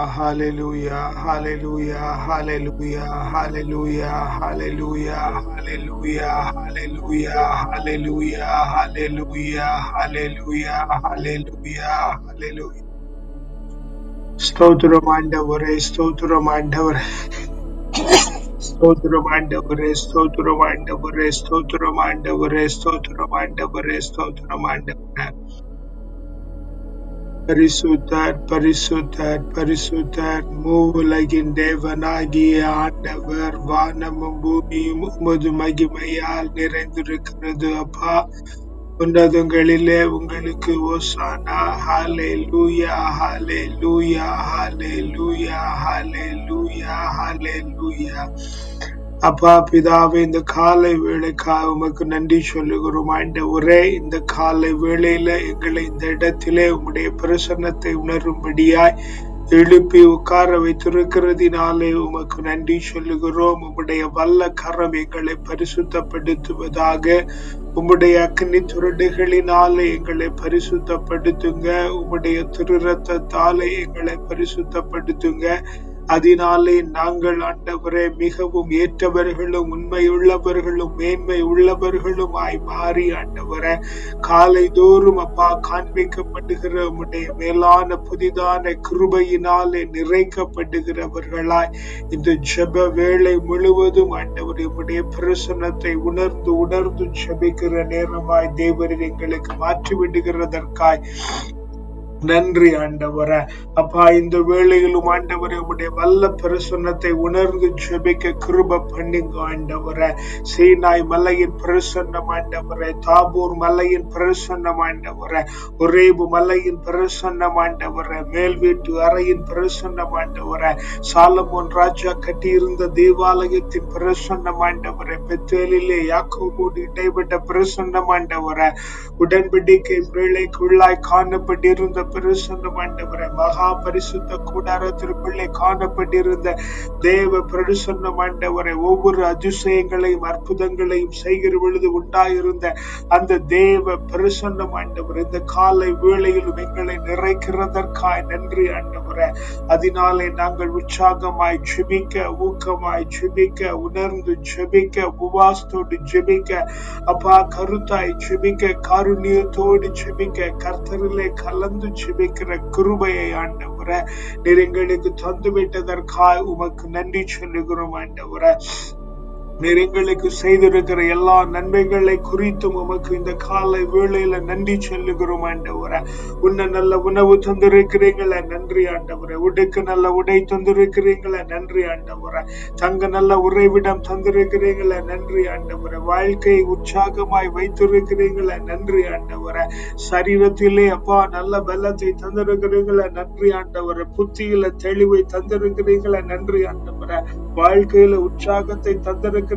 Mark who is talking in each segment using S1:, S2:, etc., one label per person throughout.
S1: hallelujah, hallelujah, hallelujah, hallelujah, hallelujah, hallelujah, hallelujah, hallelujah, hallelujah, hallelujah, hallelujah, hallelujah. ஸ்தோத்திரம் ஆண்டவரே, ஸ்தோத்திரம் ஆண்டவரே, ஸ்தோத்திரம் ஆண்டவரே, ஸ்தோத்திரம் ஆண்டவரே, ஸ்தோத்திரம் ஆண்டவரே, ஸ்தோத்திரம் ஆண்டவரே, ஸ்தோத்திரம் ஆண்டவரே. பரிசுத்தர், பரிசுத்தர், பரிசுத்தர், மூவுலகின் தேவனாகிய ஆண்டவர், வானமும் பூமியும் உமது மகிமையால் நிறைந்திருக்கிறது. அப்பா, உன்னதங்களிலே உங்களுக்கு ஓசானா. ஹalleluya, ஹalleluya, ஹalleluya, ஹalleluya, ஹalleluya. அப்பா பிதாவே, இந்த காலை வேளைக்காக உமக்கு நன்றி சொல்லுகிறோம் ஆண்டவரே. இந்த காலை வேளையில எங்களை இந்த இடத்திலே உம்முடைய பிரசன்னத்தை உணரும்படியாய் எழுப்பி உட்கார வைத்திருக்கிறதினாலே உமக்கு நன்றி சொல்லுகிறோம். உம்முடைய வல்ல கரம் எங்களை பரிசுத்தப்படுத்துவதாக. உம்முடைய அக்கினி துரடுகளினாலே எங்களை பரிசுத்தப்படுத்துங்க. உம்முடைய திரு ரத்தத்தாலே எங்களை பரிசுத்தப்படுத்துங்க. அதனாலே நாங்கள் ஆண்டவரே மிகவும் ஏற்றவர்களும் உண்மையுள்ளவர்களும் மேன்மை உள்ளவர்களுமாய் மாறி ஆண்டவரே காலை தோறும் அப்பா காண்பிக்கப்படுகிற உம்முடைய மேலான புதிதான கிருபையினாலே நிறைக்கப்படுகிறவர்களாய் இந்த ஜெப வேளை முழுவதும் ஆண்டவரே உம்முடைய பிரசன்னத்தை உணர்ந்து உணர்ந்து ஜெபிக்கிற நேரமாய் தேவரீர் எங்களுக்கு மாற்றி விடுகிறதற்காய் நன்றி ஆண்டவரே. அப்பா, இந்த வேளையிலும் ஆண்டவரே உம்முடைய வல்ல பிரசன்னத்தை உணர்ந்து ஜெபிக்க கிருபை பண்ணுங்க ஆண்டவரே. சீனாய் மலையின் பிரசன்னம் ஆண்டவரே, தாபூர் மலையின் பிரசன்னம் ஆண்டவரே, ஒரேபு மலையின் பிரசன்னம் ஆண்டவரே, மேல் வீட்டு அறையின் பிரசன்னம் ஆண்டவரே, சாலமோன் ராஜா கட்டியிருந்த தேவாலயத்தின் பிரசன்னம் ஆண்டவரே, பெத்தேலிலே யாக்கோபோடு இடைப்பட்ட பிரசன்னம் ஆண்டவரே, உடன்படிக்கை வேளைக்குள்ளாய் காணப்பட்டிருந்த பிரசன்னம் ஆண்டவரே, மகா பரிசுத்த கூடாரத்திற்குள்ளே காணப்பட்டிருந்த தேவ பிரசன்னம் ஆண்டவரே, ஒவ்வொரு அதிசயங்களையும் அற்புதங்களையும் செய்கிற பொழுது உண்டாயிருந்த அந்த தேவ பிரசன்னம் ஆண்டவரே, இந்த காலை வேளையிலும் எங்களை நிறைக்கிறதற்காய் நன்றி ஆண்டவரே. அதனாலே நாங்கள் உற்சாகமாய் ஜெபிக்க, ஊக்கமாய் ஜெபிக்க, உணர்ந்து ஜெபிக்க, உபவாசத்தோடு ஜெபிக்க, அப்பா கருத்தாய் ஜெபிக்க, காருண்யத்தோடு ஜெபிக்க, கர்த்தரிலே கலந்து ஜெபிக்கிற கிருபையை ஆண்டவரே நீர் எங்களுக்கு தந்து விட்டதற்காக உமக்கு நன்றி சொல்லுகிறோம் ஆண்டவரே. நீர் எங்களுக்கு செய்திருக்கிற எல்லா நன்மைகளை குறித்தும் உமக்கு இந்த காலை வேளையில நன்றி சொல்லுகிறோம் ஆண்டவரே. உன்ன நல்ல உணவு தந்திருக்கிறீங்களே, நன்றி ஆண்டவரே. உடுக்கு நல்ல உடை தந்திருக்கிறீங்களே, நன்றி ஆண்டவரே. தங்க நல்ல உறைவிடம் தந்திருக்கிறீங்களே, நன்றி ஆண்டவரே. வாழ்க்கையை உற்சாகமாய் வைத்திருக்கிறீங்களே, நன்றி ஆண்டவரே. சரீரத்திலே அப்பா நல்ல பலத்தை தந்திருக்கிறீங்களே, நன்றி ஆண்டவரே. புத்தியில தெளிவை தந்திருக்கிறீங்களே, நன்றி ஆண்டவரே. வாழ்க்கையில உற்சாகத்தை தந்திருக்கிறீங்களே,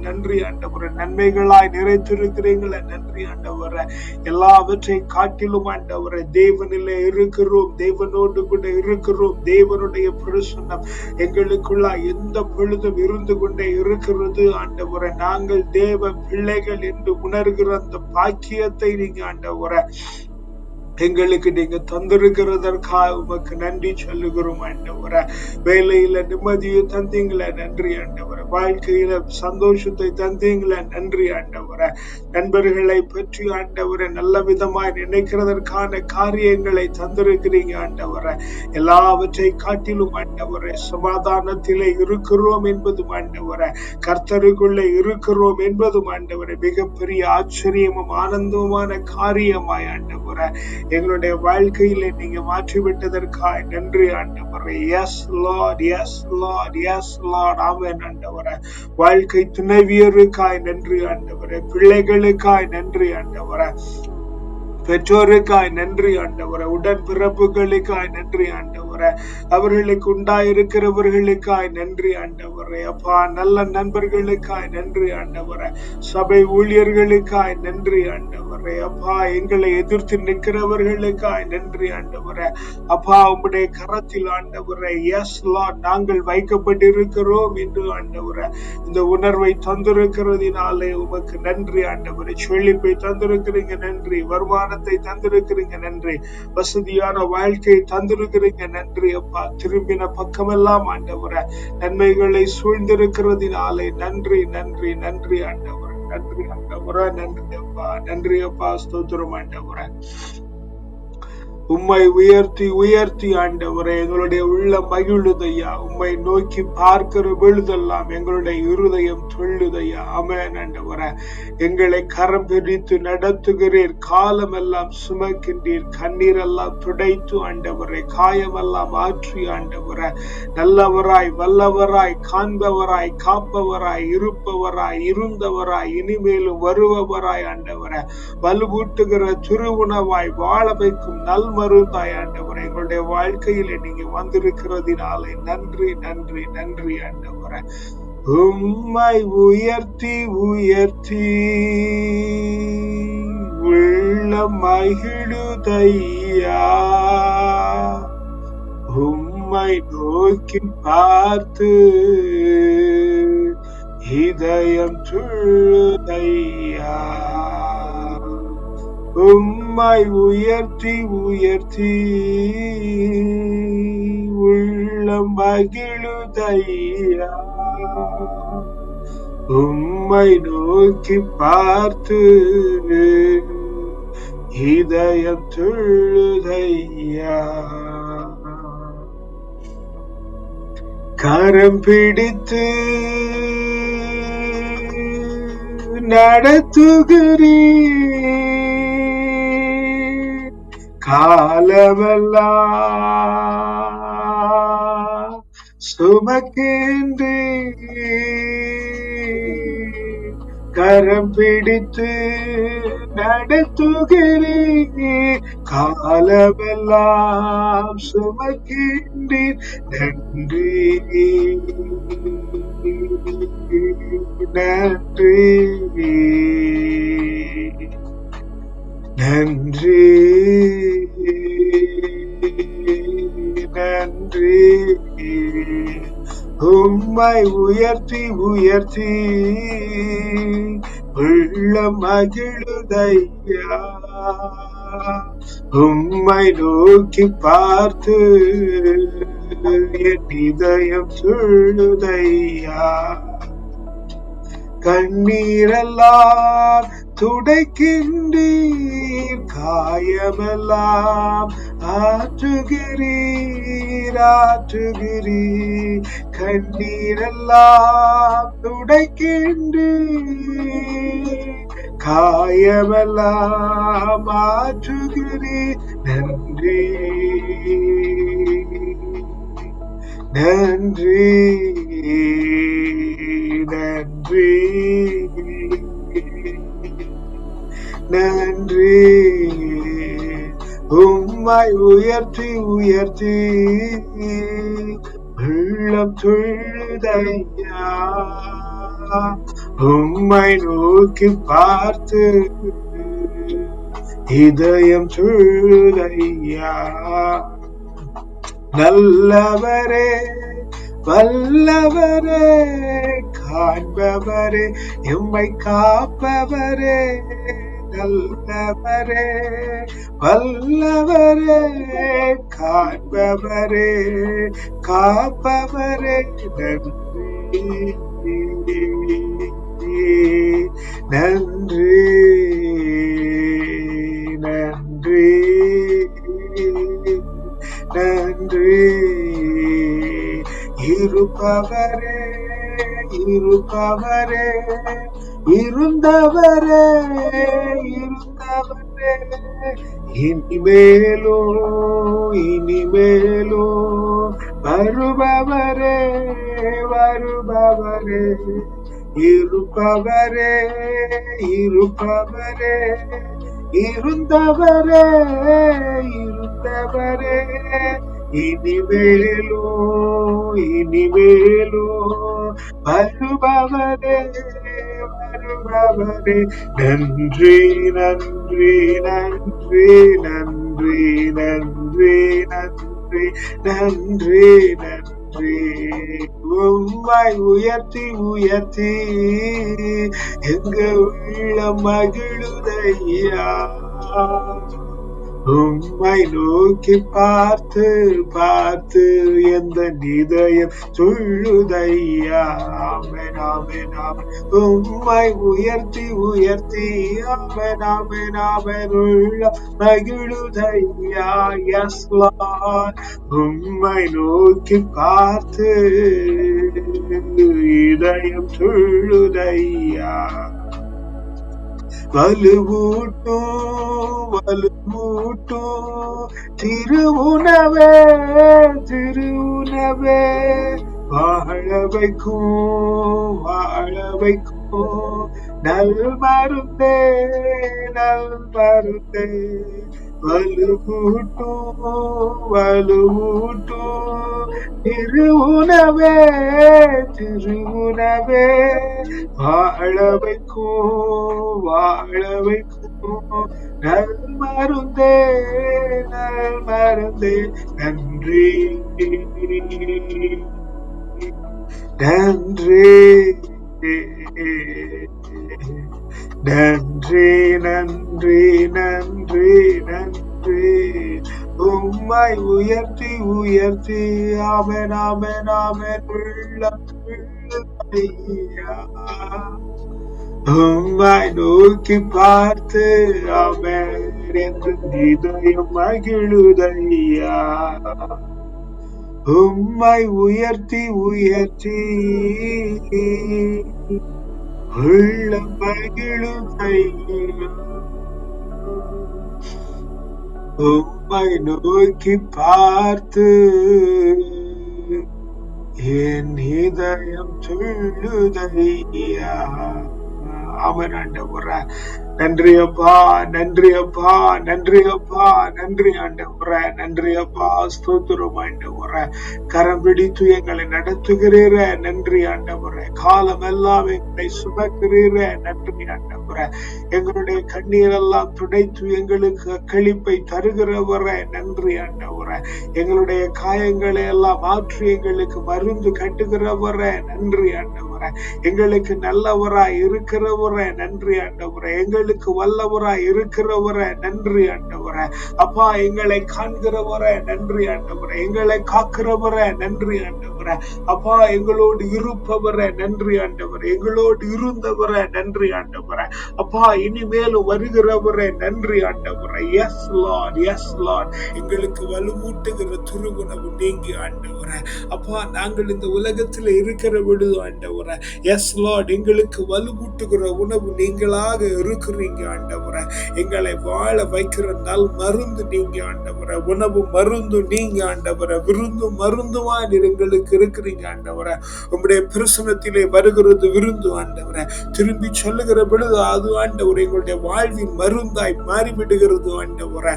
S1: நன்றி ஆண்டவரே. நன்மைகளாய் நிறைத்திருக்கிறீங்களே, நன்றி ஆண்டவரே. எல்லாவற்றை காட்டிலும் ஆண்டவரே தேவனிலே இருக்கிறோம், தேவனோடு கூட இருக்கிறோம். தேவனுடைய பிரசன்னம் எங்களுக்குள்ள எந்த பொழுதும் இருந்து கொண்டே இருக்கிறது ஆண்டவரே. நாங்கள் தேவ பிள்ளைகள் என்று உணர்கிற அந்த பாக்கியத்தை நீங்க ஆண்டவரே எங்களுக்கு நீங்க தந்திருக்கிறதற்காக உமக்கு நன்றி சொல்லுகிறோம் ஆண்டவரே. வேலையில நிம்மதியை தந்தீங்களே, நன்றி ஆண்டவரே. வாழ்க்கையில சந்தோஷத்தை தந்தீங்களே, நன்றி ஆண்டவரே. நண்பர்களை பற்றி ஆண்டவரே நல்ல விதமாய் நினைக்கிறதற்கான காரியங்களை தந்திருக்கிறீங்க ஆண்டவரே. எல்லாவற்றை காட்டிலும் ஆண்டவரே சமாதானத்திலே இருக்கிறோம் என்பதும் ஆண்டவரே, கர்த்தருக்குள்ளே இருக்கிறோம் என்பதும் ஆண்டவரே மிகப்பெரிய ஆச்சரியமும் ஆனந்தமான காரியமாய் ஆண்டவரே எங்களுடைய வாழ்க்கையில நீங்க மாற்றி விட்டதற்காக நன்றி ஆண்டவரே. Yes Lord, yes Lord, yes lord. Amen ஆண்டவரே. வாழ்க்கை துணைவியருக்காய் நன்றி ஆண்டவரே. பிள்ளைகளுக்காய் நன்றி ஆண்டவரே. பெற்றோருக்காய் நன்றி ஆண்டவரே. உடன் பிறப்புகளுக்காய் நன்றி ஆண்டவரே. அவர்களுக்கு உண்டாயிருக்கிறவர்களுக்காய் நன்றி ஆண்டவரே. அப்பா நல்ல நண்பர்களுக்காய் நன்றி ஆண்டவரே. சபை ஊழியர்களுக்காய் நன்றி ஆண்டவரே. அப்பா எங்களை எதிர்த்து நிற்கிறவர்களுக்காய் நன்றி ஆண்டவரே. அப்பா உம்முடைய கரத்தில் ஆண்டவரே எஸ் லார்ட் நாங்கள் வைக்கப்பட்டிருக்கிறோம் என்று ஆண்டவரே இந்த உணர்வை தந்திருக்கிறதினாலே உமக்கு நன்றி ஆண்டவரே. செழிப்பை தந்திருக்கிறீங்க, நன்றி. வருமானத்தை தந்திருக்கிறீங்க, நன்றி. வசதியான வாழ்க்கையை தந்திருக்கிறீங்க, நன்றி அப்பா. திரும்பின பக்கமெல்லாம் ஆண்டவரே நன்மைகளை சூழ்ந்திருக்கிறதினாலே நன்றி நன்றி நன்றி ஆண்டவரே. நன்றி ஆண்டவரே. நன்றி அப்பா. நன்றி அப்பா. ஸ்தோத்திரம் ஆண்டவரே. உம்மை உயர்த்தி உயர்த்தி ஆண்டவரே எங்களுடைய உள்ள மகிழுதையா. உம்மை நோக்கி பார்க்கிற பொழுதெல்லாம் எங்களுடைய இருதயம் துள்ளுதையா. ஆமென் ஆண்டவரே. எங்களை கரம் பிடித்து நடத்துகிறீர். காலமெல்லாம் சுமக்கின்றீர். கண்ணீரெல்லாம் துடைத்து ஆண்டவரே. காயமெல்லாம் ஆற்றி ஆண்டவரே. நல்லவராய் வல்லவராய் காண்பவராய் காப்பவராய் இருப்பவராய் இருந்தவராய் இனிமேலும் வருபவராய் ஆண்டவரே. வலுவூட்டுகிற திருவுணவாய் வாழ வைக்கும் நல்மருந்தாய் ஆண்டவரே. எங்களுடைய வாழ்க்கையில நீங்க வந்திருக்கிறதினாலே நன்றி நன்றி நன்றி ஆண்டவரே. உம்மை உயர்த்தி உயர்த்தி உள்ள மகிழுதையா. உம்மை நோக்கி பார்த்து இதயம் துள்ளுதையா. உம்மை உயர்த்தி உயர்த்தி உள்ள மகிழுதையா. உம்மை நோக்கி பார்த்து இதயம் துள்ளுதையா. கரம் பிடித்து நடத்துகிறீர். காலமெல்லாம் சுமக்கின்றீர். கரம் பிடித்து நடத்துகிறீர். காலமெல்லாம் சுமக்கின்றீர். நன்றி நன்றி நன்றி நன்றி. உம்மை உயர்த்தி உயர்த்தி உள்ள மகிழுதையா. உம்மை நோக்கி பார்த்து என் இதயம் துள்ளுதையா. கண்ணீரெல்லாம் துடைக்கின்றீர். காயமெல்லாம் ஆற்றுகிறீர் ஆற்றுகிறீர். கண்ணீரெல்லாம் துடைக்கின்றீர். காயமெல்லாம் ஆற்றுகிறீர். நன்றி நன்றி நன்றி நன்றி. உம்மை உயர்த்தி உயர்த்தி உள்ளம் துள்ளுதையா. உம்மை நோக்கி பார்த்து இதயம் துள்ளுதையா. நல்லவரே வல்லவரே காண்பவரே எம்மை காப்பவரே. நல்லவரே வல்லவரே காண்பவரே காப்பவரே. நன்றி நன்றி நன்றி. இருப்பவரே இருப்பவரே இருந்தவரே இருந்தவரே. இனிமேலோ இனிமேலோ வருபவரே வருபவரே. இருப்பவரே இருப்பவரே இருந்தவரே இருந்தவரே. இனிமேலோ இனிமேலோ வருபவரே வருபவரே. நன்றி நன்றி நன்றி நன்றி நன்றி நன்றி நன்றி நன்றி. உம்மை உயர்த்தி உயர்த்தி எங்க உள்ள மகிழுதையா. உம்மை நோக்கி பார்த்து பார்த்து எந்த இதயம் சொல்லுதையா. ஆமென் ஆமென் ஆமென். உம்மை உயர்த்தி உயர்த்தி ஆமென் ஆமென் ஆமென் உள்ள மகிழுதையா. S Lord. உம்மை நோக்கி பார்த்து இதயம் சொல்லுதையா. வலுவூட்டும் வலுவூட்டும் திருவுணவே திருவுணவே வாழ வைக்கும் வாழ வைக்கும் நல் மருந்தே நல் மருந்தே. வலுவூட்டும் வலுவூட்டும் திருவுணவே திருவுணவே வாழ வைக்கும் வாழ வைக்கும் நல் மருந்தே நல் மருந்தே. நன்றி நன்றி நன்றி நன்றி நன்றி நன்றி. உம்மை உயர்த்தி உயர்த்தி ஆமென் ஆமென் ஆமென் உள்ளம் ஐயா. உம்மை நோக்கி பார்த்து ஆமென் என்று இதயம் மகிழுதையா. உம்மை உயர்த்தி உயர்த்தி உள்ளம் மகிழுதையா. உம்மை நோக்கி பார்த்து என் இதயம் சொல்லுதையா. ஆமென் ஆண்டவரே. நன்றி அப்பா நன்றி அப்பா நன்றி அப்பா நன்றி ஆண்டவரே. நன்றி அப்பா ஸ்தோத்திரம் ஆண்டவரே. கரம் பிடித்து எங்களை நடத்துகிறீர நன்றி ஆண்டவரே. காலம் எல்லாம் எங்களை சுமக்கிறீர நன்றி ஆண்டவரே. எங்களுடைய கண்ணீர் எல்லாம் துடைத்து எங்களுக்கு களிப்பை தருகிறவர நன்றி ஆண்டவரே. எங்களுடைய காயங்களை எல்லாம் மாற்றி எங்களுக்கு மருந்து கட்டுகிறவர நன்றி ஆண்டவரே. எங்களுக்கு நல்லவராய் இருக்கிறவர நன்றி ஆண்டவரே. எங்களுக்கு வல்லவராய் இருக்கிறவர நன்றி ஆண்டவரே. அப்பா எங்களை காண்கிறவர நன்றி ஆண்டவரே. எங்களை காக்கிறவர நன்றி ஆண்டவரே. அப்பா எங்களோடு இருப்பவர நன்றி ஆண்டவரே. எங்களோடு இருந்தவர நன்றி ஆண்டவரே. அப்பா இனிமேலும் வருகிறவர நன்றி ஆண்டவரே. Yes Lord yes Lord. எங்களுக்கு வலுவூட்டுகிற துருவுணவு நீங்கி ஆண்டவரே. அப்பா நாங்கள் இந்த உலகத்தில் இருக்கிற விடுது ஆண்டவரே. Yes Lord. எங்களுக்கு வலுவூட்டுகிற உணவு நீங்களாக இருக்கிறீங்க ஆண்டவரே. எங்களை வாழ வைக்கிற நல் மருந்து நீங்க ஆண்டவரே. உணவு மருந்து நீங்க ஆண்டவரே. விருந்து மருந்துமா எங்களுக்கு இருக்கிறீங்க ஆண்டவரே. உங்களுடைய பிரசனத்திலே வருகிறது விருந்து ஆண்டவரே. திரும்பி சொல்லுகிற பொழுது அது ஆண்டவரே எங்களுடைய வாழ்வின் மருந்தாய் மாறிவிடுகிறது ஆண்டவரே.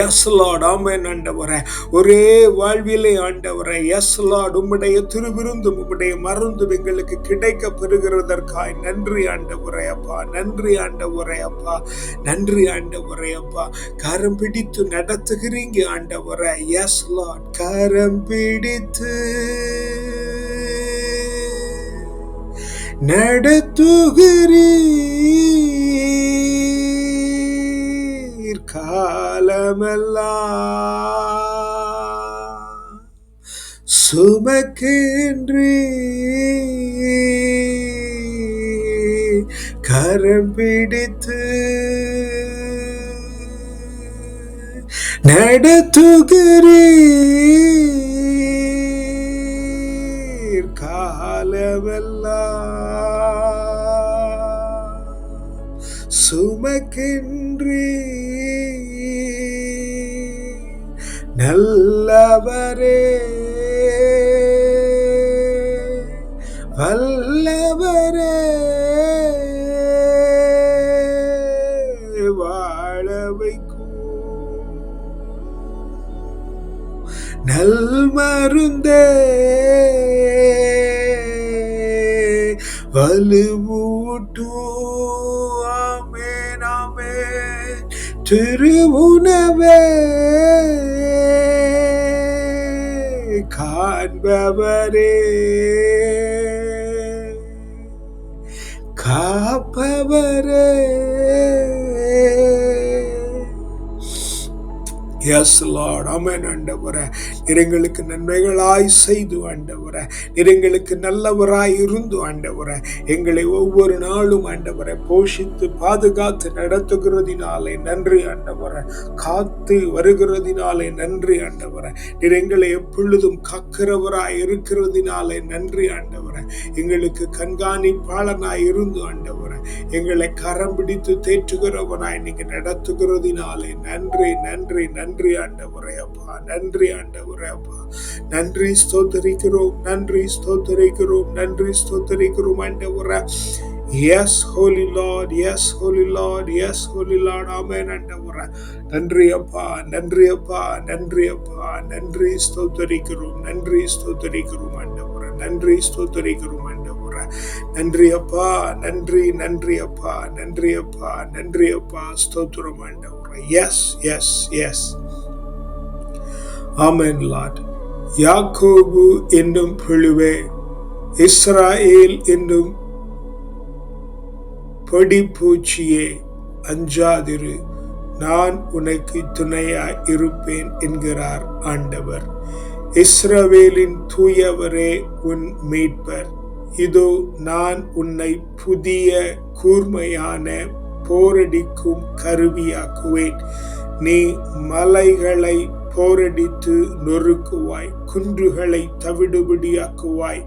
S1: Yes lord. ஆமென் ஆண்டவரே. ஒரே வாழ்விலே ஆண்டவரே. Yes Lord. உம்முடைய திருவிருந்தும் உம்முடைய மருந்தும் எங்களுக்கு கிடைக்க பெறுகிறதற்காய் நன்றி ஆண்டவரே அப்பா. நன்றி ஆண்டவரே அப்பா. நன்றி ஆண்டவரே அப்பா. கரம் பிடித்து நடத்துகிறீங்க ஆண்டவரே. Yes Lord. கரம் பிடித்து நடத்துகிறீர் காலமெல்லாம் சுமக்கின்றீர் கரம் பிடித்து நடத்துகிறீர் காலமெல்லாம் சுமக்கின்றீர் நல்லவரே வல்லவரே வாழ வைக்கும் நல் மருந்தே வலுவூட்டும் ஆமென் ஆமென் திருவுணவே காண்பவரே காப்பவரே எஸ் லார்ட், ஆமென் ஆண்டவரே. எங்களுக்கு நன்மைகளாய் செய்து ஆண்டவரே, எங்களுக்கு நல்லவராய் இருந்து ஆண்டவரே, எங்களை ஒவ்வொரு நாளும் ஆண்டவரை போஷித்து பாதுகாத்து நடத்துகிறதினாலே நன்றி ஆண்டவரே. காத்து வருகிறதினாலே நன்றி ஆண்டவரே. எங்களை எப்பொழுதும் காக்கிறவராய் இருக்கிறதினாலே நன்றி ஆண்டவரே. எங்களுக்கு கண்காணிப்பாளனாய் இருந்து ஆண்டவரே, எங்களை கரம் பிடித்து தேற்றுகிறவனாய் நீங்க நடத்துகிறதினாலே நன்றி நன்றி நன்றி ஆண்டவரே அப்பா. நன்றி ஆண்டவரே அப்பா. நன்றி ஸ்தோத்தரிக்கிறோம், நன்றி ஸ்தோத்தரிக்கிறோம், நன்றி ஸ்தோத்தரிக்கிறோம் ஆண்டவரே. Yes, Holy Lord, yes, Holy Lord, yes, Holy Lord, ஆமென் ஆண்டவரே. நன்றி அப்பா, நன்றி அப்பா, நன்றி அப்பா, நன்றி ஸ்தோத்தரிக்கிறோம், நன்றி ஸ்தோத்தரிக்கிறோம் ஆண்டவரே, நன்றி ஸ்தோத்தரிக்கிறோம் ஆண்டவரே. நன்றி அப்பா, நன்றி நன்றி அப்பா, நன்றி அப்பா, நன்றி அப்பா, ஸ்தோத்திரம் ஆண்டவரே. எஸ் எஸ் எஸ், ஆமென் லார்ட். யாக்கோபு என்னும் புழுவே, இஸ்ராயேல் என்னும் பொடிப்பூச்சியே, அஞ்சாதிரு, நான் உனக்கு துணையாய் இருப்பேன் என்கிறார் ஆண்டவர். இஸ்ரவேலின் தூயவரே உன் மீட்பர். இதோ நான் உன்னை புதிய கூர்மையான போரடிக்கும் கருவியாக்குவேன். நீ மலைகளை போரடித்து நொறுக்குவாய், குன்றுகளை தவிடுபடியாக்குவாய்,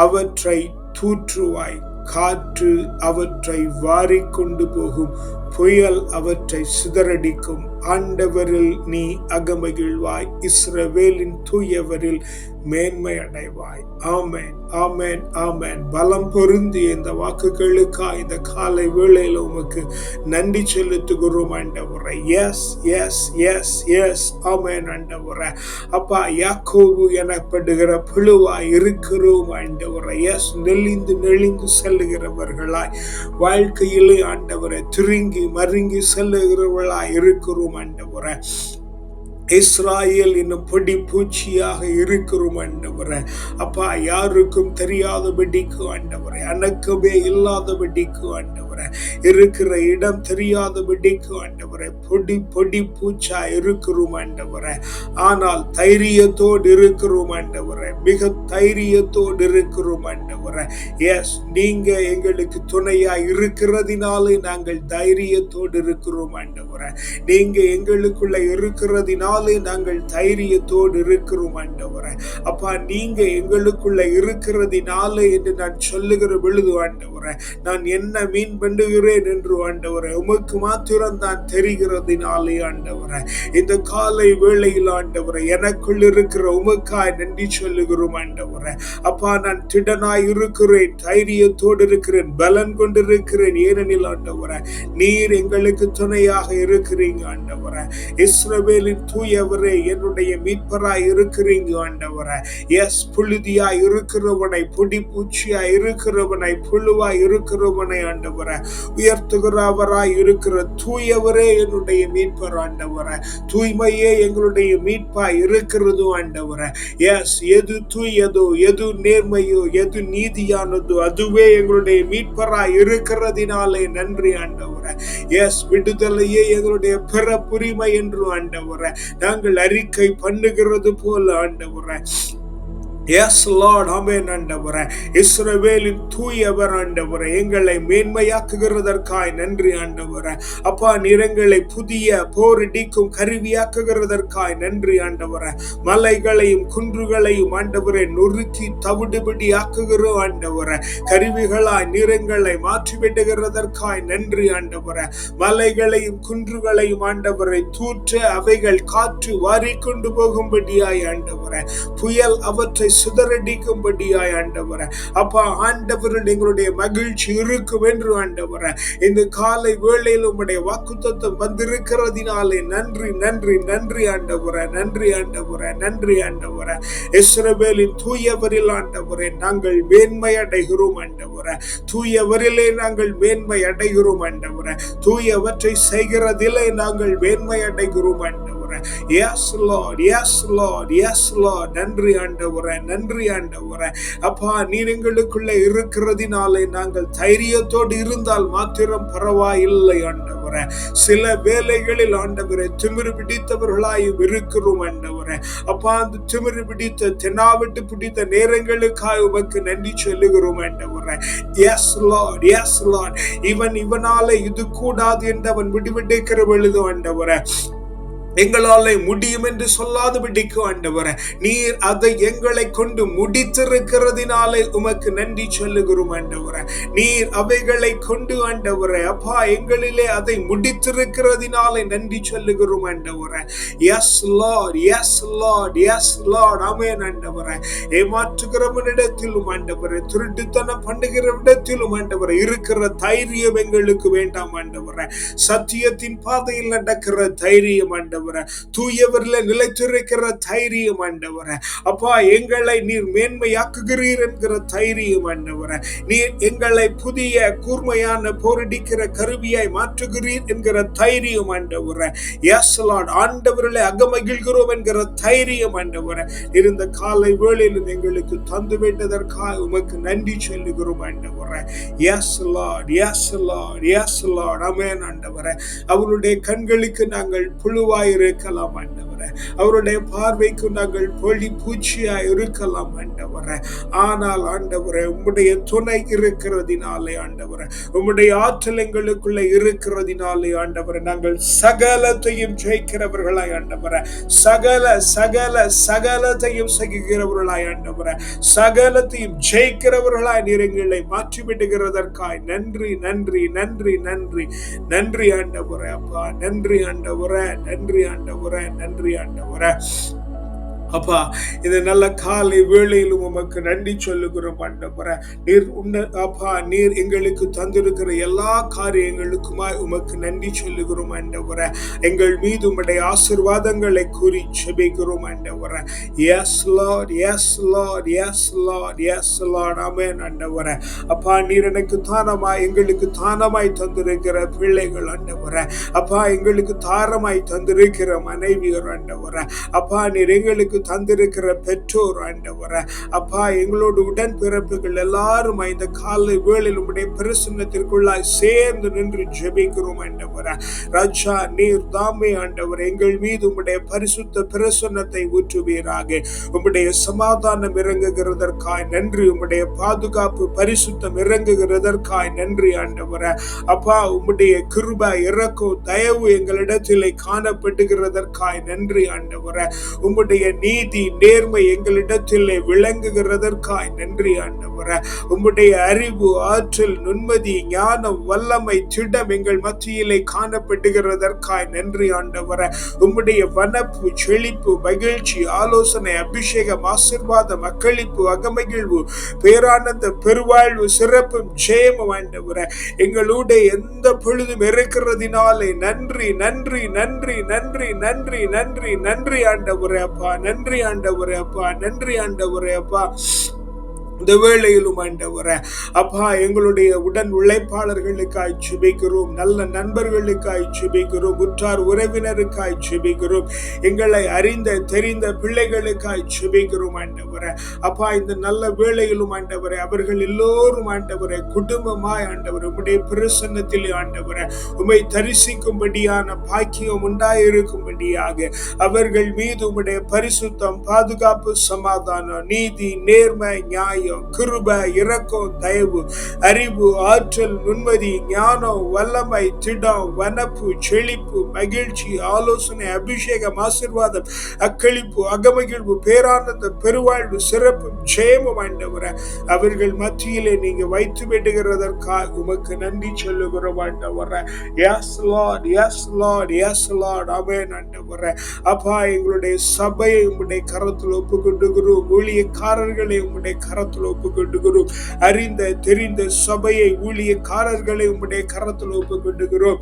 S1: அவற்றை தூற்றுவாய். காற்று அவற்றை வாரிக்கொண்டு போகும், புயல் அவற்றை சிதறடிக்கும். ஆண்டவரில் நீ அகமகிழ்வாய், இஸ்ரவேலின் தூயவரில் மேன்மை அடைவாய். ஆமென் ஆமென் ஆமென். பலம் பொருந்தி இந்த வாக்குகளுக்காக இந்த காலை வேளையில உமக்கு நன்றி செலுத்துகிறோம் ஆண்டவரே. எஸ் எஸ் எஸ் எஸ், ஆமென் ஆண்டவரே. அப்பா, யாக்கோபு எனப்படுகிற புழுவாய் இருக்கிறோம் ஆண்டவரே. எஸ், நெளிந்து நெளிந்து செல்லுகிறவர்களாய், வாழ்க்கையிலே ஆண்டவரை திருங்கி மருங்கி செல்லுகிறவர்களாய் இருக்கிறோம் ஆண்டவரே. இஸ்ராயேல் என்னும் பொடி பூச்சியாக இருக்கிறோம் ஆண்டவரே. அப்பா, யாருக்கும் தெரியாதபடிக்கு ஆண்டவரே, அணக்கமே இல்லாதபடிக்கு ஆண்டவரே, இருக்கிற இடம் தெரியாதபடிக்கு ஆண்டவரே, பொடி பொடி பூச்சா இருக்கிறோம் ஆண்டவரே. ஆனால் தைரியத்தோடு இருக்கிறோம் ஆண்டவரே, மிக தைரியத்தோடு இருக்கிறோம் ஆண்டவரே. எஸ், நீங்க எங்களுக்கு துணையா இருக்கிறதினாலே நாங்கள் தைரியத்தோடு இருக்கிறோம் ஆண்டவரே. நீங்க எங்களுக்குள்ள இருக்கிறதினால நாங்கள் தைரியத்தோடு இருக்கிறோம் ஆண்டவரே. அப்பா, நீங்க எங்களுக்குள்ள இருக்கிறதினாலே என்று நான் சொல்லுகிற பொழுது ஆண்டவரே, நான் என்ன மீன் பண்ணுகிறேன் என்று ஆண்டவரே உமக்கு மாத்திரம் தான் தெரிகிறதினாலே ஆண்டவரே, இந்த காலை வேளையில் ஆண்டவரே எனக்குள் இருக்கிற உமக்காய் நன்றி சொல்லுகிறோம் ஆண்டவரே. அப்பா, நான் திடனாய் இருக்கிறேன், தைரியத்தோடு இருக்கிறேன், பலன் கொண்டிருக்கிறேன். ஏனெனில் ஆண்டவரே, நீர் எங்களுக்கு துணையாக இருக்கிறீங்க ஆண்டவரே. இஸ்ரவேலின் தூயவரே, என்னுடைய மீட்பராய் இருக்கிறீங்க ஆண்டவரே. எஸ், புழுதியாய் இருக்கிறவனை, பொடி பூச்சியாய் இருக்கிறவனை, புழுவாய் இருக்கிறவனை ஆண்டவரே உயர்த்துகிறவராய் இருக்கிற தூயவரே என்னுடைய மீட்பர் ஆண்டவரே. தூய்மையே எங்களுடைய மீட்பாய் இருக்கிறது ஆண்டவரே. எஸ், எது தூயதோ, எது நேர்மையோ, எது நீதியானதோ அதுவே எங்களுடைய மீட்பராய் இருக்கிறதினாலே நன்றி ஆண்டவரே. எஸ், விடுதலையே எங்களுடைய பிறப்புரிமை என்று ஆண்டவரே நாங்கள் அறிக்கை பண்ணுகிறது போல ஆண்டவரே. எஸ் லார்ட், ஆமென் ஆண்டவரே. இஸ்ரவேலின் தூயவர் ஆண்டவரே, எங்களை மேன்மையாக்குகிறதற்காய் நன்றி ஆண்டவரே. அப்பா, நிறங்களை புதிய போரடிக்கும் கருவியாக்குகிறதற்காய் நன்றி ஆண்டவரே. மலைகளையும் குன்றுகளையும் ஆண்டவரே நொறுக்கி தவிடுபடி ஆக்குகிறோம் ஆண்டவரே. கருவிகளாய் நிறங்களை மாற்றிவிடுகிறதற்காய் நன்றி ஆண்டவரே. மலைகளையும் குன்றுகளையும் ஆண்டவரை தூற்ற அவைகள் காற்று வாரிக்கொண்டு போகும்படியாய் ஆண்டவரே, புயல் அவற்றை சுதறடிக்கும்படியாய் ஆண்டவரே. அப்பா, ஆண்டவரில் எங்களுடைய மகிழ்ச்சி இருக்கும் என்று ஆண்டவரே இந்த காலை வேளையில் உம்முடைய வாக்குத்தத்தம் வந்திருக்கிறதினாலே நன்றி நன்றி நன்றி ஆண்டவரே, நன்றி ஆண்டவரே, நன்றி ஆண்டவரே. இஸ்ரவேலின் தூயவரில் ஆண்டவரே நாங்கள் மேன்மை அடைகிறோம் ஆண்டவரே. தூயவரிலே நாங்கள் மேன்மை அடைகிறோம் ஆண்டவரே. தூயவற்றை செய்கிறதிலே நாங்கள் மேன்மை அடைகிறோம் ஆண்டவரே. ஆண்டவரே. Yes Lord, yes Lord, yes Lord. நன்றி ஆண்டவரே, நன்றி ஆண்டவரே. அப்பா, நீர் எங்களுக்குள்ள இருக்கிறதினாலே நாங்கள் தைரியத்தோடு இருந்தால் மாத்திரம் பரவாயில்லை ஆண்டவரே. சில வேளைகளில் ஆண்டவரே திமிரு பிடித்தவர்களாய் இருக்கிறோம் ஆண்டவரே. அப்பா, அந்த திமிரு பிடித்த தென்னாவிட்டு பிடித்த நேரங்களுக்காய் உமக்கு நன்றி சொல்லுகிறோம் ஆண்டவரே. Yes Lord, yes Lord. இவனால இது கூடாது என்று அவன் விடுவிடுக்கிற பொழுது ஆண்டவரே, எங்களாலே முடியும் என்று சொல்லாதபடிக்கு ஆண்டவரே, நீர் அதை எங்களை கொண்டு முடித்திருக்கிறதினாலே உமக்கு நன்றி சொல்லுகிறோம் ஆண்டவரே. நீர் அவைகளை கொண்டு ஆண்டவரே அப்பா எங்களிலே அதை முடித்திருக்கிறதினாலே நன்றி சொல்லுகிறோம் ஆண்டவரே. Yes Lord, yes Lord, yes lord. Amen ஆண்டவரே. ஏமாற்றுகிறவனிடத்திலும் ஆண்டவரே, திருட்டுத்தனம் பண்ணுகிறவனிடத்திலும் ஆண்டவரே இருக்கிற தைரியம் எங்களுக்கு வேண்டாம் ஆண்டவரே. சத்தியத்தின் பாதையில் நடக்கிற தைரியம் ஆண்டவரே, தூயவர்ல நிலைத்திருக்கிற தைரியம் ஆண்டவரே. அப்பா, எங்களை நீர் மேன்மையாக்குகிறீர் என்கிற தைரியம் ஆண்டவரே. நீர் எங்களை புதிய கூர்மையான போரடிக்கிற கருவியாய் மாற்றுகிறீர் என்கிற தைரியம் ஆண்டவரே. Yes Lord. ஆண்டவர்களே அகமகிழ்கிறோம் என்கிற தைரியம் ஆண்டவரே. இருந்த காலை வேளையிலும் எங்களுக்கு தந்து விட்டதற்காக உமக்கு நன்றி சொல்லுகிறோம் ஆண்டவரே. Yes Lord, yes Lord, yes lord. Amen ஆண்டவரே. அவருடைய கண்களுக்கு நாங்கள் புழுவாய் இருக்கலாம் ஆண்டவரே. அவருடைய பார்வைக்கு நாங்கள் பொலி பூச்சியாய் இருக்கலாம் ஆண்டவரே. ஆனால் ஆண்டவரே, உம்முடைய துணை இருக்கிறதினாலே ஆண்டவரே, உம்முடைய ஆற்றல் எங்களுக்குள்ள இருக்கிறதினாலே ஆண்டவரே, நாங்கள் சகலத்தையும் ஜெயிக்கிறவர்களாய் ஆண்டவரே, சகல சகல சகலத்தையும் சகிக்கிறவர்களாய் ஆண்டவரே, சகலத்தையும் ஜெயிக்கிறவர்களாய் நீர் எங்களை மாற்றிவிடுகிறதற்காய் நன்றி, நன்றி, நன்றி, நன்றி, நன்றி ஆண்டவரே. அப்பா, நன்றி ஆண்டவரே, நன்றி ஆண்டவரே, நன்றி ஆண்டவரே. அப்பா, இந்த நல்ல காலை வேளையிலும் உமக்கு நன்றி சொல்லுகிறோம் ஆண்டவரே. நீர் அப்பா, நீர் எங்களுக்கு தந்திருக்கிற எல்லா காரியங்களுக்குமாய் உமக்கு நன்றி சொல்லுகிறோம் ஆண்டவரே. எங்கள் மீது உம்முடைய ஆசீர்வாதங்களை கூறி ஜெபிக்கிறோம் ஆண்டவரே. Yes Lord, yes Lord, yes Lord, yes lord. Amen ஆண்டவரே. அப்பா, நீர் எனக்கு தானமாய் எங்களுக்கு தானமாய் தந்திருக்கிற பிள்ளைகள் ஆண்டவரே. அப்பா, எங்களுக்கு தாரமாய் தந்திருக்கிற மனைவியர் ஆண்டவரே. அப்பா, நீர் எங்களுக்கு தந்திருக்கிற பெற்றோர் ஆண்டவரே. அப்பா, எங்களோடு உடன் பிறப்புகள் எல்லாரும் இந்த காலை வேளையில் உம்முடைய பிரசன்னத்திற்குள்ளாய் சேர்ந்து நின்று ஜெபிக்கிறோம் ஆண்டவரே. ராஜா, நீர் தாமே ஆண்டவரே எங்கள் மீது உம்முடைய பரிசுத்த பிரசன்னத்தை ஊற்றுவீராக. உம்முடைய சமாதானம் இறங்குகிறதற்காய் நன்றி. உம்முடைய பாதுகாப்பு பரிசுத்தம் இறங்குகிறதற்காய் நன்றி ஆண்டவரே. அப்பா, உம்முடைய கிருபை இரக்கம் தயவு எங்களிடத்திலே காணப்படுகிறதற்காய் நன்றி ஆண்டவரே. உம்முடைய நீதி நேர்மை எங்களிடத்திலே விளங்குகிறதற்காய் நன்றி ஆண்டவரே. உம்முடைய அறிவு ஆற்றல் நுண்மதி ஞானம் வல்லமை திடம் எங்கள் மத்தியிலே காணப்படுகிறதற்காய் நன்றி ஆண்டவரே. உம்முடைய வனப்பு செழிப்பு மகிழ்ச்சி ஆலோசனை அபிஷேகம் ஆசீர்வாதம் அக்களிப்பு அகமகிழ்வு பேரானந்த பெருவாழ்வு சிறப்பும் ஜெயமும் ஆண்டவரே எங்களுடைய எந்த பொழுதும் இருக்கிறதினாலே நன்றி, நன்றி, நன்றி, நன்றி, நன்றி, நன்றி, நன்றி ஆண்டவரே. அப்பா, நன்றி ஆண்டவரே. அப்பா, நன்றி ஆண்டவரே. அப்பா, இந்த வேளையிலும் ஆண்டவரே அப்பா, எங்களுடைய உடன் உழைப்பாளர்களுக்காய் ஜெபிக்கிறோம், நல்ல நண்பர்களுக்காய் ஜெபிக்கிறோம், உற்றார் உறவினருக்காய் ஜெபிக்கிறோம், எங்களை அறிந்த தெரிந்த பிள்ளைகளுக்காய் ஜெபிக்கிறோம் ஆண்டவரே. அப்பா, இந்த நல்ல வேளையிலும் ஆண்டவரே அவர்கள் எல்லோரும் ஆண்டவரே குடும்பமாய் ஆண்டவரே உம்முடைய பிரசன்னத்திலே ஆண்டவரே உம்மை தரிசிக்கும்படியான பாக்கியம் உண்டாயிருக்கும்படியாக அவர்கள் மீது உம்முடைய பரிசுத்தம் பாதுகாப்பு சமாதானம் நீதி நேர்மை நியாயம் கிருபை இரக்கம் தயவு அறிவு ஆற்றல் நுண்மதி ஞானம் வல்லமை திடம் வனப்பு செழிப்பு மகிழ்ச்சி ஆலோசனை அபிஷேகம் ஆசீர்வாதம் அக்களிப்பு அகமகிழ்வு பேரானந்த பெருவாழ்வு சிறப்பும் ஜெயமும் ஆண்டவரே அவர்கள் மத்தியிலே நீங்க வைத்து விடுகிறதற்காக உமக்கு நன்றி சொல்லுகிறோம் ஆண்டவரே. Yes Lord, yes Lord, yes lord. Amen ஆண்டவரே. அப்பா, எங்களுடைய சபையை உம்முடைய கரத்தில் ஒப்புக்கொண்டுகிறோம், ஊழியக்காரர்களை உம்முடைய கரத்தில் ஒப்புக்கொண்டுகிறோம், அறிந்த தெரிந்த சபையை ஊழியக்காரர்களை உம்முடைய கரத்தில் ஒப்புக்கொண்டுகிறோம்.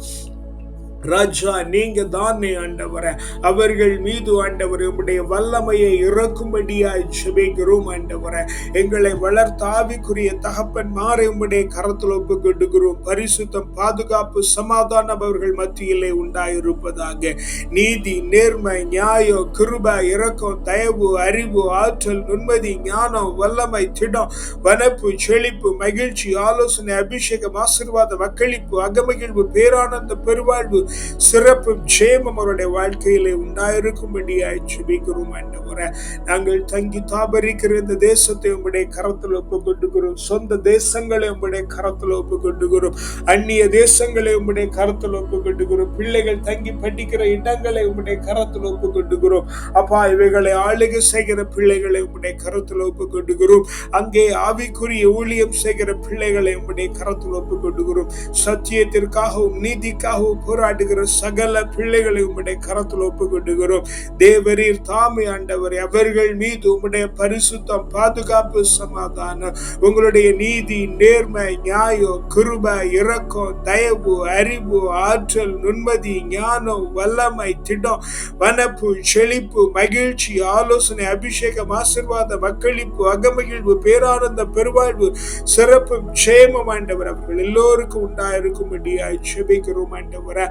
S1: ராஜா, நீங்க தானே ஆண்டவரே அவர்கள் மீது ஆண்டவரே உம்முடைய வல்லமையை இறக்கும்படியாய் ஜெபிக்கிறோம் ஆண்டவரே. எங்களை வளர்த்த ஆவிக்குரிய தகப்பன்மாரை உம்முடைய கரத்தில் ஒப்புக்கொடுக்கிறோம். பரிசுத்தம், பாதுகாப்பு, சமாதானம் அவர்கள் மத்தியிலே உண்டாயிருப்பதாக. நீதி, நேர்மை, நியாயம், கிருபை, இரக்கம், தயவு, அறிவு, ஆற்றல், நுண்மதி, ஞானம், வல்லமை, திடம், வனப்பு, செழிப்பு, மகிழ்ச்சி, ஆலோசனை, அபிஷேகம், ஆசீர்வாதம், அக்களிப்பு, அகமகிழ்வு, பேரானந்த, பெருவாழ்வு, சிறப்பு, ஜெயமும் அவருடைய வாழ்க்கையிலே உண்டாயிருக்கும்படியாய் ஜெபிக்கிறோம் ஆண்டவரே. நாங்கள் தங்கி தாபரிக்கிற இந்த தேசத்தை உம்முடைய கரத்தில் ஒப்புக்கொடுக்கிறோம். சொந்த தேசங்களை உம்முடைய கரத்தில் ஒப்புக்கொடுக்கிறோம். அந்நிய தேசங்களை உம்முடைய கரத்தில் ஒப்புக்கொடுக்கிறோம். பிள்ளைகள் தங்கி படிக்கிற இடங்களை உம்முடைய கரத்தில் ஒப்புக்கொடுக்கிறோம். அப்பா, இவைகளை ஆளுகை செய்கிற பிள்ளைகளை உம்முடைய கரத்தில் ஒப்புக்கொடுக்கிறோம். அங்கே ஆவிக்குரிய ஊழியம் செய்கிற பிள்ளைகளை உம்முடைய கரத்தில் ஒப்புக்கொடுக்கிறோம். சத்தியத்திற்காகவும் நீதிக்காகவும் போராடுகிற சகல பிள்ளைகளை உம்முடைய கரத்தில் ஒப்புக்கொடுக்கிறோம். தேவரீர் தாமே ஆண்டவரே அவர்கள் மீது உம்முடைய பரிசுத்தம், பாதுகாப்பு, சமாதானம், உங்களுடைய நீதி, நேர்மை, நியாயம், கிருபை, இரக்கம், தயவு, அறிவு, ஆற்றல், நுண்மதி, ஞானம், வல்லமை, திடம், வனப்பு, செழிப்பு, மகிழ்ச்சி, ஆலோசனை, அபிஷேகம், ஆசீர்வாதம், அக்களிப்பு, அகமகிழ்வு, பேரானந்த, பெருவாழ்வு, சிறப்பு, ஜெயமும் ஆண்டவர் அவர்கள் எல்லோருக்கும் உண்டாயிருக்கும்படியாய் ஜெபிக்கிறோம் ஆண்டவரே.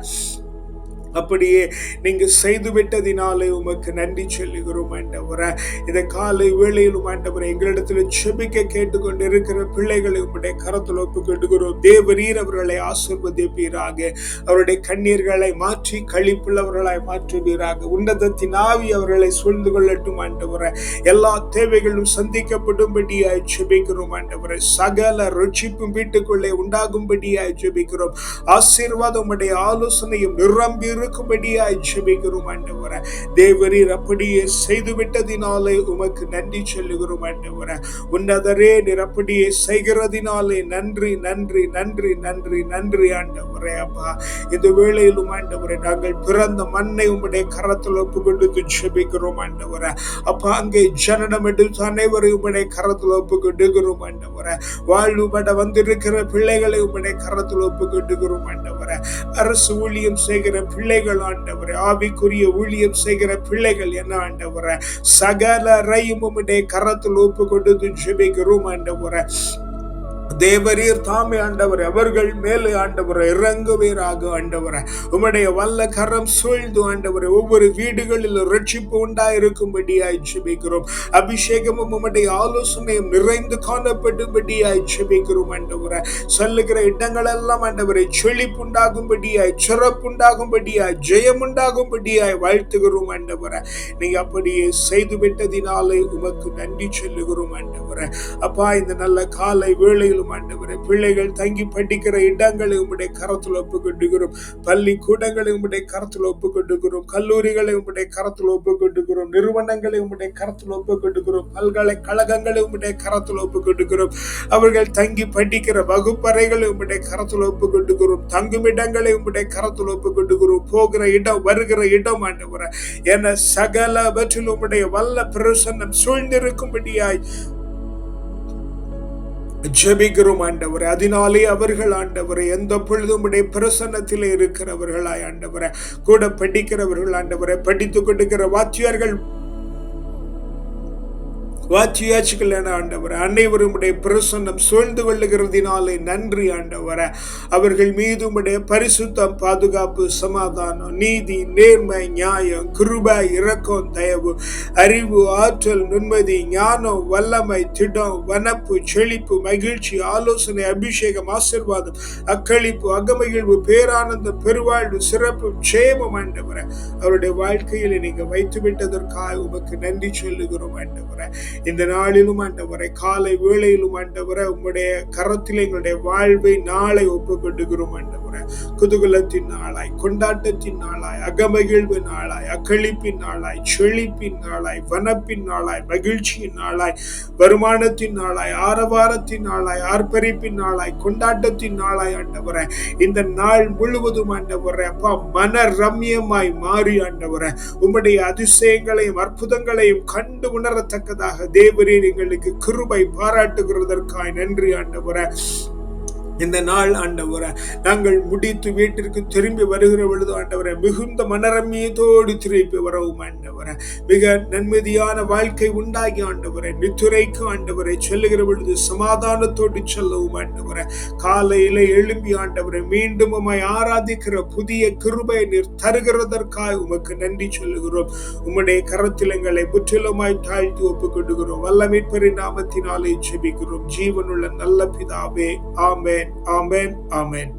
S1: அப்படியே நீங்க செய்து விட்டதினாலே உமக்கு நன்றி சொல்லுகிறோம் ஆண்டவரே. இந்த காலை வேளையிலும் ஆண்டவரே எங்களிடத்தில் செபிக்க கேட்டுக்கொண்டு இருக்கிற பிள்ளைகளை உம்முடைய கரத்தில் ஒப்புக்கொடுக்கிறோம். தேவரீர் அவர்களை ஆசீர்வதிப்பீராக. அவருடைய கண்ணீர்களை மாற்றி களிப்புள்ளவர்களாய் மாற்றுவீராக. உன்னதத்தின் ஆவி அவர்களை சூழ்ந்து கொள்ளட்டும் ஆண்டவரே. எல்லா தேவைகளும் சந்திக்கப்படும்படியாய் ஜெபிக்கிறோம் ஆண்டவரே. சகல ரட்சிப்பும் வீட்டுக்குள்ளே உண்டாகும்படியாய் ஜெபிக்கிறோம். ஆசீர்வாதம் உம்முடைய ஆலோசனையும் நிரம்பி இருக்கும்படியாய் ஜெபிக்கிறோம் ஆண்டவரே. தேவரீர் அப்படியே செய்து விட்டதினாலே உமக்கு நன்றி சொல்லுகிறோம் ஆண்டவரே. உன்னதரே, நீர் அப்படியே செய்கிறதினாலே நன்றி நன்றி நன்றி நன்றி நன்றி ஆண்டவரே. அப்பா, இந்த வேளையிலும் ஆண்டவரே நாங்கள் பிறந்த மண்ணை உம்முடைய கரத்தில் ஒப்புக்கொண்டு ஜெபிக்கிறோம் ஆண்டவரே. அப்பா, அங்கே ஜனனம் எடுத்து அனைவரை உம்முடைய கரத்தில் ஒப்புக்கொடுக்கிறோம் ஆண்டவரே. வாழ்வு பட வந்திருக்கிற பிள்ளைகளை உம்முடைய கரத்தில் ஒப்புக்கொடுக்கிறோம் ஆண்டவரே. அரசு ஊழியம் செய்கிற பிள்ளைகள் ஆண்டவரே, ஆவிக்குரிய ஊழியம் செய்கிற பிள்ளைகள் என்ன ஆண்டவரே, சகலரையும் உம்முடைய கரத்தில் ஒப்புக்கொண்டு ஜெபிக்கிறோம் ஆண்டவரே. தேவரீர் தாமே ஆண்டவரே அவர்கள் மேலே ஆண்டவரே இறங்குவீராக ஆண்டவரே. உம்முடைய வல்ல கரம் சூழ்ந்து ஆண்டவரே ஒவ்வொரு வீடுகளில் ரட்சிப்பு உண்டாயிருக்கும்படியாய் ஜெபிக்கிறோம். அபிஷேகமும் உம்முடைய ஆலோசனையும் நிறைந்து காணப்படும்படியாய் ஜெபிக்கிறோம் ஆண்டவரே. சொல்லுகிற இடங்களெல்லாம் ஆண்டவரை செழிப்புண்டாகும்படியாய், சிறப்புண்டாகும்படியாய், ஜெயமுண்டாகும்படியாய் வாழ்த்துகிறோம் ஆண்டவரே. நீங்க அப்படியே செய்து விட்டதினாலே உமக்கு நன்றி சொல்லுகிறோம் ஆண்டவரே. அப்பா, இந்த நல்ல காலை வேளையிலும் ஆண்டவரே பிள்ளைகள் தங்கி படிக்கிற இடங்களை உம்முடைய கரத்தில் ஒப்புக்கொடுக்கிறோம். பள்ளிக்கூடங்களை உம்முடைய கரத்தில் ஒப்புக்கொடுக்கிறோம். கல்லூரிகளை உம்முடைய கரத்தில் ஒப்புக்கொடுக்கிறோம். நிறுவனங்களை உம்முடைய கரத்தில் ஒப்புக்கொடுக்கிறோம். பல்கலைக்கழகங்களை உம்முடைய கரத்தில் ஒப்புக்கொடுக்கிறோம். அவர்கள் தங்கி படிக்கிற வகுப்பறைகளை உம்முடைய கரத்தில் ஒப்புக்கொடுக்கிறோம். தங்குமிடங்களை உம்முடைய கரத்தில் ஒப்புக்கொடுக்கிறோம். போகிற இடம், வருகிற இடம் ஆண்டவரே என சகலவற்றிலும் உம்முடைய வல்ல பிரசன்னம் சூழ்ந்திருக்கும்படியாய் ஜெபிக்கிறோம் ஆண்டவரே. அதனாலே அவர்கள் ஆண்டவரே எந்த பொழுதும் உடைய பிரசன்னத்திலே இருக்கிறவர்களாய் ஆண்டவரே, கூட படிக்கிறவர்கள் ஆண்டவரே, படித்துக் கொண்டிருக்கிற வாத்தியார்கள், வாட்சியாட்சிகள் என ஆண்டவரே அனைவரும் உடைய பிரசன்னம் சூழ்ந்து கொள்ளுகிறதினாலே நன்றி ஆண்டவரே. அவர்கள் மீது உடைய பரிசுத்தம், பாதுகாப்பு, சமாதானம், நீதி, நேர்மை, நியாயம், கிருபை, இரக்கம், தயவு, அறிவு, ஆற்றல், நுண்மதி, ஞானம், வல்லமை, திடம், வனப்பு, செழிப்பு, மகிழ்ச்சி, ஆலோசனை, அபிஷேகம், ஆசீர்வாதம், அக்களிப்பு, அகமகிழ்வு, பேரானந்தம், பெருவாழ்வு, சிறப்பு, ஜெயமும் ஆண்டவரே அவருடைய வாழ்க்கையில் நீங்க வைத்து விட்டதற்காக உமக்கு நன்றி சொல்லுகிறோம் ஆண்டவரே. இந்த நாளிலும் ஆண்டவரே காலை வேளையிலும் ஆண்டவரே உம்முடைய கரத்தில் எங்களுடைய வாழ்வை நாளை ஒப்புக்கொடுக்கிறோம் ஆண்டவரே. குதூகலத்தின் நாளாய், கொண்டாட்டத்தின் நாளாய், அகமகிழ்வு நாளாய், அக்களிப்பின் நாளாய், செழிப்பின் நாளாய், வனப்பின் நாளாய், மகிழ்ச்சியின் நாளாய், வருமானத்தின் நாளாய், ஆரவாரத்தின் நாளாய், ஆர்ப்பரிப்பின் நாளாய், கொண்டாட்டத்தின் நாளாய் ஆண்டவரே இந்த நாள் முழுவதும் ஆண்டவரே அப்பா மன ரம்யமாய் மாறி ஆண்டவரே உம்முடைய அதிசயங்களையும் அற்புதங்களையும் கண்டு உணரத்தக்கதாக தேவரீர் எங்களுக்கு கிருபை பாராட்டுகிறதற்காய் நன்றி ஆண்டவரே. இந்த நாள் ஆண்டவரே நாங்கள் முடித்து வீட்டிற்கு திரும்பி வருகிற பொழுது ஆண்டவரே மிகுந்த மனரம்மியத்தோடு திரும்பி வரவும் ஆண்டவரே மிக நன்மதியான வாழ்க்கை உண்டாகி ஆண்டவரே நித்துரைக்கு ஆண்டவரை செல்லுகிற பொழுது சமாதானத்தோடு செல்லவும் ஆண்டவரே காலையில எழும்பி ஆண்டவரை மீண்டும் உம்மை ஆராதிக்கிற புதிய கிருபை நீர் தருகிறதற்காக உமக்கு நன்றி சொல்லுகிறோம். உம்முடைய கரத்தில் எங்களை முற்றிலுமாய் தாழ்த்தி ஒப்புக் கொள்கிறோம். வல்ல மீட்பரின் நாமத்தினாலே ஜெபிக்கிறோம் ஜீவனுள்ள நல்ல பிதாவே. ஆமென், ஆமென், ஆமென்.